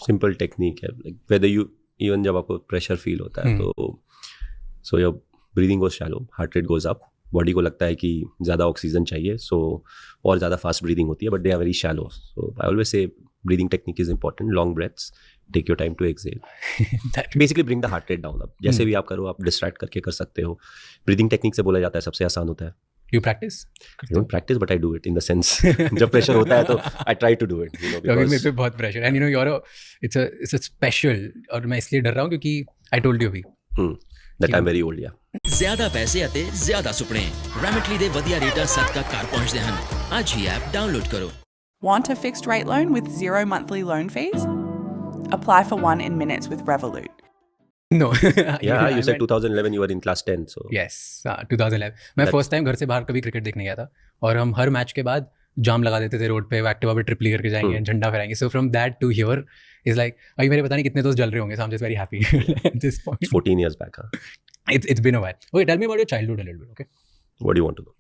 Simple technique है, like whether you even जब आपको प्रेशर फील होता है तो so your breathing goes shallow, heart rate goes up, body को लगता है कि ज़्यादा ऑक्सीजन चाहिए, सो और ज़्यादा फास्ट ब्रीदिंग होती है, but they are very shallow. So I always say breathing technique is important, long breaths, take your time to exhale, basically bring the heart rate down. अब जैसे भी आप करो, आप डिस्ट्रैक्ट करके कर सकते हो. ब्रीदिंग टेक्निक से बोला जाता है सबसे आसान होता है. You practice? I don't practice, but I do it in the sense जब प्रेशर होता है तो I try to do it. क्योंकि मेरे पे बहुत प्रेशर है, and it's a special, और मैं इसलिए डर रहा हूँ क्योंकि I told you अभी that I'm very old, yeah. ਜ਼ਿਆਦਾ ਪੈਸੇ ਅਤੇ ਜ਼ਿਆਦਾ ਸੁਪਨੇ Remitly ਦੇ ਵਧੀਆ ਰੇਟਾਂ ਤੱਕ ਘਰ ਪਹੁੰਚਦੇ ਹਨ. ਅੱਜ ਹੀ ਐਪ ਡਾਊਨਲੋਡ ਕਰੋ. Want a fixed rate loan with 0 monthly loan fees? Apply for one in minutes with Revolut. No. Yeah, you said 2011 you were in class 10, so. Yes, 2011. मैं फर्स्ट टाइम घर से बाहर कभी क्रिकेट देखने गया था, और हम हर मैच के बाद जाम लगा देते थे रोड पे, एक्टिवा पे ट्रिप लेकर के जाएंगे, झंडा फहराएंगे. So from that to here is like, अभी मेरे पता नहीं कितने दोस्त जल रहे होंगे, so I'm just very happy at this point. 14 years back, huh? It's been a while. Okay, tell me about your childhood a little bit, okay? What do you want to know?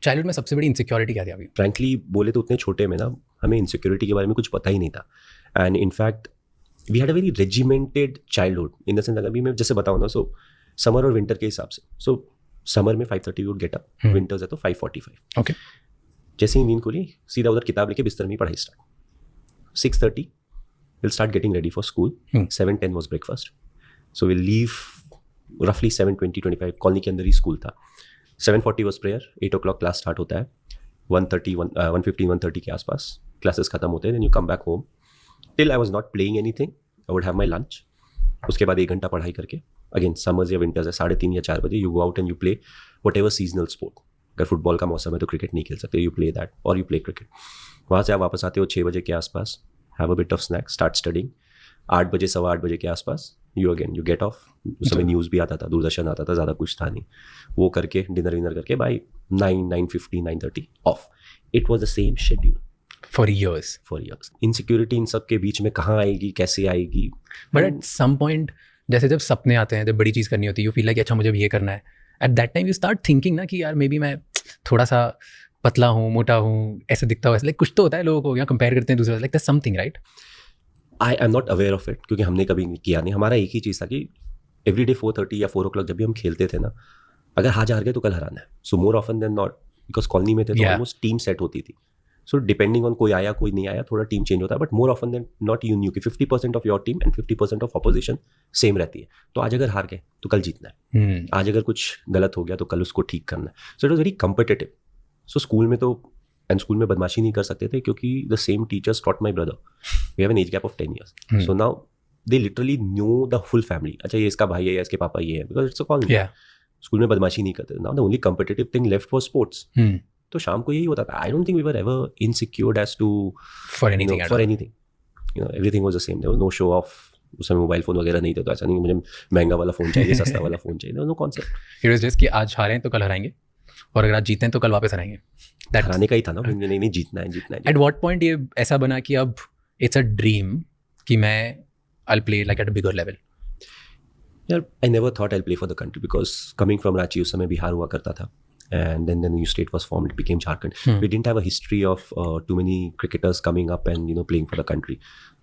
Childhood में सबसे बड़ी insecurity क्या थी अभी? Frankly बोले तो उतने छोटे में ना हमें इनसिक्योरिटी के बारे में कुछ पता ही नहीं था. And in fact we had a very regimented childhood in the sense, अभी मैं जैसे बताऊँ ना, सो समर और विंटर के हिसाब से, सो समर में 5:30 वुड गेट अप, विंटर्स है तो 5:45. ओके. जैसे ही नींद खुली सीधा उधर किताब लेके बिस्तर में पढ़ाई start. 6:30 will start getting ready for school. 7:10 was breakfast. So will leave रफली 7:20-25, कॉलोनी के अंदर ही स्कूल था. 7:40 was prayer, 8 o'clock class start होता है. 1:15-1:30 के आसपास क्लासेस खत्म होते हैं. Then you come back home till I was not playing anything. I would have my lunch. उसके बाद 1 घंटा पढ़ाई करके अगेन समर्स या विंटर्स है 3:30 या 4 बजे you go out and you play what ever seasonal sport. अगर फुटबॉल का मौसम है तो क्रिकेट नहीं खेल सकते, यू प्ले दैट और यू प्ले क्रिकेट. वहाँ से आप वापस आते हो 6 बजे के आसपास, have a bit of snack, start studying. 8 बजे 8:15 बजे के आसपास यू गेट ऑफ. उस समय न्यूज़ भी आता था, दूरदर्शन आता था, ज़्यादा कुछ था नहीं. वो करके डिनर विनर करके by 9:50 9:30 of. It was the same schedule for years. Insecurity in सब के बीच में कहाँ आएगी, कैसे आएगी? बट एट सम पॉइंट जैसे जब सपने आते हैं, जब बड़ी चीज़ करनी होती है, यू फील लाइक अच्छा मुझे भी ये करना है. At that time you start thinking ना कि यार मे बी मैं थोड़ा सा पतला हूँ, मोटा हूँ, ऐसे दिखता हूँ, ऐसे लाइक कुछ तो होता है लोगों को, यहाँ कंपेयर करते हैं दूसरे से, like that's something right. I am not aware of it क्योंकि हमने कभी किया नहीं. हमारा एक ही चीज़ था कि एवरी डे 4:30 या 4 o'clock जब भी हम खेलते थे ना, अगर आज हार गए तो कल हराना है. So more often than not, because colony में थे तो ऑलमोस्ट टीम सेट होती थी. सो डिपेंडिंग ऑन कोई आया कोई नहीं आया, थोड़ा टीम चेंज होता है, but more often than not you knew कि 50% of your team and 50% of opposition same रहती है. तो आज अगर हार गए तो कल जीतना है. आज अगर कुछ गलत हो गया तो कल उसको ठीक करना है. So it was very competitive. So school में तो स्कूल में बदमाशी नहीं कर सकते थे क्योंकि the same teachers taught my brother. We have an age gap of 10 years. So now they literally knew the full family. अच्छा ये इसका भाई है या इसके पापा ये है, because it's a colony. School में बदमाशी नहीं करते. Now the only competitive thing left for sports. तो शाम को यही होता था. I don't think we were ever insecure as to for anything. Everything was the same. There was no show off. उस समय मोबाइल फोन वगैरह नहीं थे, तो ऐसा नहीं मुझे महंगा वाला फोन चाहिए, सस्ता वाला फोन चाहिए. No concept. It was just कि आज हारें तो कल हराएंगे, और अगर आज जीते हैं तो कल वापस हराएंगे. हराने का ही था ना, नहीं जीतना है. एट व्हाट पॉइंट ये ऐसा बना कि अब इट्स अ ड्रीम कि मैं I play like at a bigger level? यार I never thought I play for the country because coming from Ranchi, उस समय बिहार हुआ करता था. And then the new state was formed, it became Jharkhand. We didn't have a history of too many cricketers coming up and playing for the country.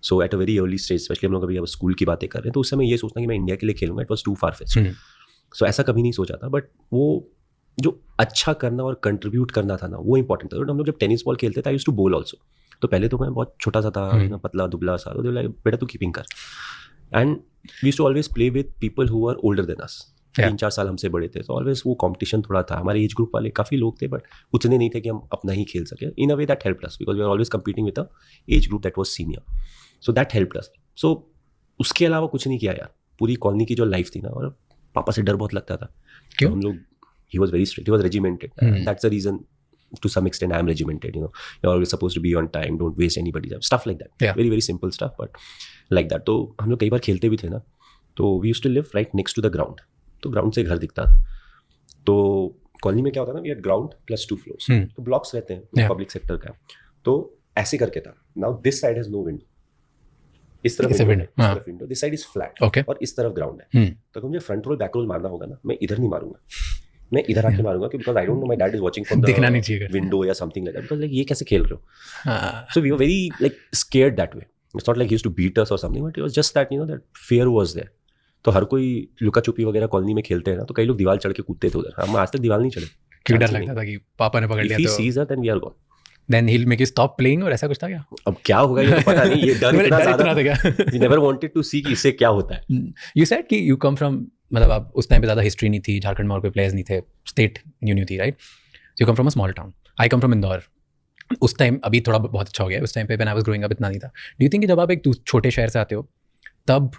So at a very early stage, especially हम लोग अभी अब school की बातें कर रहे हैं, तो उस समय ये सोचना कि मैं इंडिया के लिए खेलूंगा, it was too far fetched. So ऐसा कभी नहीं सोचा था. बट वो जो अच्छा करना और कंट्रीब्यूट करना था ना, वो इंपॉर्टेंट था. हम लोग जब टेनिस बॉल खेलते थे, आई यूज्ड टू बोल ऑल्सो. तो पहले तो मैं बहुत छोटा सा था, पतला दुबला सा, तो लाइक बेटा तू कीपिंग कर. And we used to always play with people who are older than us. 3-4 साल हमसे बड़े थे, तो ऑलवेज वो कंपटीशन थोड़ा था. हमारे एज ग्रुप वाले काफ़ी लोग थे, बट उतने नहीं थे कि हम अपना ही खेल सके. In a way that helped us because we are always competing with a age group that was senior. So that helped us. So उसके अलावा कुछ नहीं किया यार. पूरी कॉलोनी की जो लाइफ थी ना, और पापा से डर बहुत लगता था. क्यों? हम लोग, he was very strict, he was regimented. That's the reason to some extent I am regimented. You're always supposed to be on time, don't waste anybody's time, stuff like that. Very very simple stuff, but like that. तो हम लोग कई बार खेलते भी थे ना, तो we used to live right next to the ground. तो ग्राउंड से घर दिखता था. तो कॉलोनी में क्या होता था ना, we had ground plus 2 floors. तो ब्लॉक्स रहते हैं पब्लिक सेक्टर का. तो ऐसे करके था. Now this side has no window. इस तरफ window, this side is flat, और इस तरफ ग्राउंड है. तो मुझे फ्रंट रोल बैक रोल मारना होगा ना, मैं इधर नहीं मारूंगा, मैं इधर आके मारूंगा, because I don't know my dad is watching from दिखना नहीं चाहिए विंडो या something like that, because like ये कैसे खेल रहे हो. So we were very like scared that way. It's not like he used to beat us or something, but it was just that that fear was there. तो हर कोई लुका छुपी वगैरह कॉलोनी में खेलते हैं ना, तो कई लोग दीवार चढ़ के कूदते थे उधर. हम आज तक दीवार नहीं चढ़े. क्यों डर लगता था कि पापा ने पकड़ लिया If he तो sees us, then we are gone. Then he will make you stop playing, और ऐसा कुछ था क्या? अब क्या होगा ये तो पता नहीं. ये डर इतना इतना ज्यादा था क्या? we never wanted to see कि इससे क्या होता है. यू सेड कि यू कम फ्रॉम, मतलब आप उस टाइम पे ज़्यादा हिस्ट्री नहीं थी, झारखंड में और कोई प्लेयर्स नहीं थे, स्टेट न्यू थी, right? You come from a small town. I come from Indore. उस टाइम, अभी थोड़ा बहुत अच्छा हो गया, उस टाइम पे when I was growing up इतना नहीं था. डू यू थिंक कि जब आप एक छोटे शहर से आते हो तब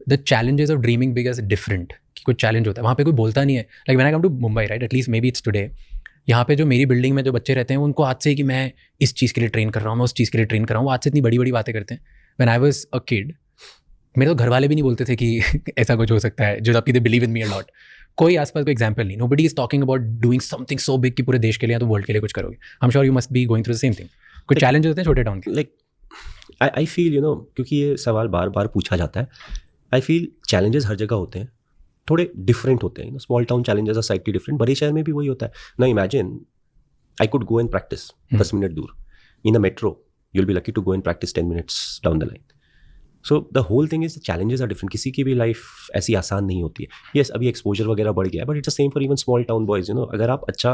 the challenges of dreaming big is different, कि कुछ चैलेंज होता है वहाँ पे, कोई बोलता नहीं है. Like when I come to Mumbai, right, at least maybe it's today, यहाँ पे जो मेरी बिल्डिंग में जो बच्चे रहते हैं उनको आज से ही कि मैं इस चीज़ के लिए ट्रेन कर रहा हूँ, मैं उस चीज़ के लिए ट्रेन कर रहा हूँ, वो आज से इतनी बड़ी बड़ी बातें करते हैं. When I was a kid, मेरे तो घर वाले भी नहीं बोलते थे कि ऐसा कुछ हो सकता है, जो आपकी they believe in me a lot. कोई आसपास कोई एग्जाम्पल नहीं. Nobody is talking about doing something so big कि पूरे देश के लिए या तो वर्ल्ड के लिए कुछ करोगे. I am sure you must be going through the same thing. कुछ चैलेंजेस होते हैं छोटे टाउन के? लाइक आई फील क्योंकि ये सवाल बार बार पूछा जाता है, आई फील चैलेंजेस हर जगह होते हैं, थोड़े डिफरेंट होते हैं. Small town challenges are slightly different. बड़े शहर में भी वही होता है ना. Imagine I could go and practise 10 minute दूर. In a metro you will be lucky to go and practise 10 minutes down the line. So the whole thing is the challenges are different. किसी की भी life ऐसी आसान नहीं होती है. Yes, अभी एक्सपोजर वगैरह बढ़ गया है, but it's the same for even small town boys. अगर आप अच्छा